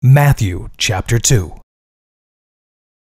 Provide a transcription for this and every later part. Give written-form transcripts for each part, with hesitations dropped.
Matthew chapter 2.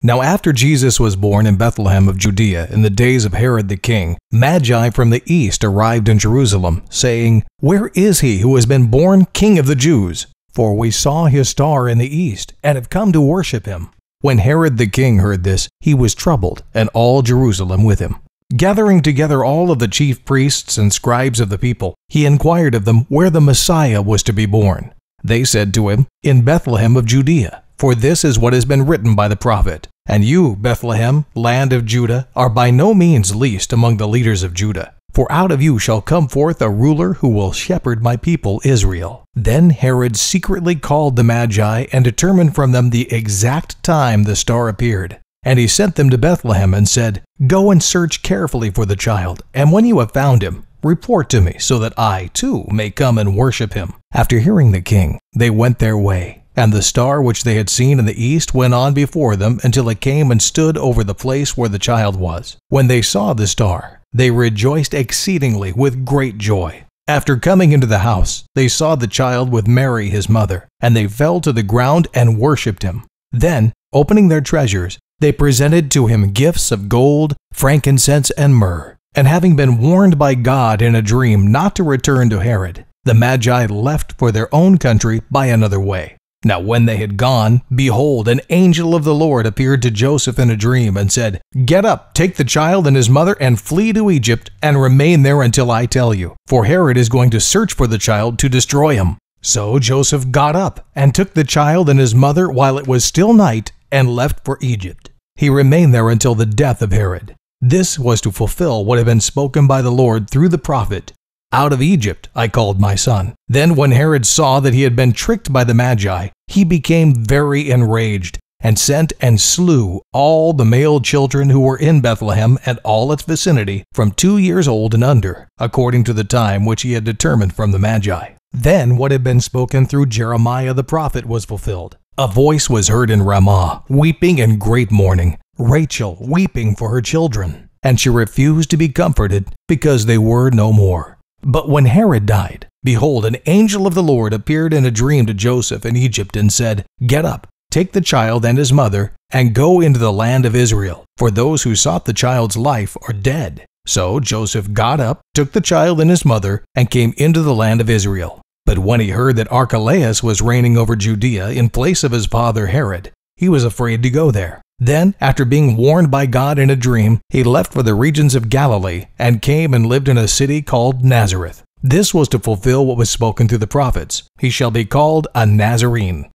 Now after Jesus was born in Bethlehem of Judea in the days of Herod the king, Magi from the east arrived in Jerusalem, saying, "Where is he who has been born King of the Jews? For we saw his star in the east, and have come to worship him." When Herod the king heard this, he was troubled, and all Jerusalem with him. Gathering together all of the chief priests and scribes of the people, he inquired of them where the Messiah was to be born. They said to him, "In Bethlehem of Judea, for this is what has been written by the prophet. And you, Bethlehem, land of Judah, are by no means least among the leaders of Judah. For out of you shall come forth a ruler who will shepherd my people Israel." Then Herod secretly called the Magi and determined from them the exact time the star appeared. And he sent them to Bethlehem and said, "Go and search carefully for the child, and when you have found him, report to me, so that I, too, may come and worship him." After hearing the king, they went their way. And the star which they had seen in the east went on before them until it came and stood over the place where the child was. When they saw the star, they rejoiced exceedingly with great joy. After coming into the house, they saw the child with Mary his mother, and they fell to the ground and worshipped him. Then, opening their treasures, they presented to him gifts of gold, frankincense, and myrrh. And having been warned by God in a dream not to return to Herod, the Magi left for their own country by another way. Now when they had gone, behold, an angel of the Lord appeared to Joseph in a dream and said, "Get up, take the child and his mother, and flee to Egypt, and remain there until I tell you. For Herod is going to search for the child to destroy him." So Joseph got up and took the child and his mother while it was still night, and left for Egypt. He remained there until the death of Herod. This was to fulfill what had been spoken by the Lord through the prophet, "Out of Egypt I called my son." Then when Herod saw that he had been tricked by the Magi, he became very enraged, and sent and slew all the male children who were in Bethlehem and all its vicinity from 2 years old and under, according to the time which he had determined from the Magi. Then what had been spoken through Jeremiah the prophet was fulfilled. A voice was heard in Ramah, weeping in great mourning, Rachel weeping for her children. And she refused to be comforted, because they were no more. But when Herod died, behold, an angel of the Lord appeared in a dream to Joseph in Egypt and said, "Get up, take the child and his mother, and go into the land of Israel, for those who sought the child's life are dead." So Joseph got up, took the child and his mother, and came into the land of Israel. But when he heard that Archelaus was reigning over Judea in place of his father Herod, he was afraid to go there. Then, after being warned by God in a dream, he left for the regions of Galilee and came and lived in a city called Nazareth. This was to fulfill what was spoken through the prophets. "He shall be called a Nazarene."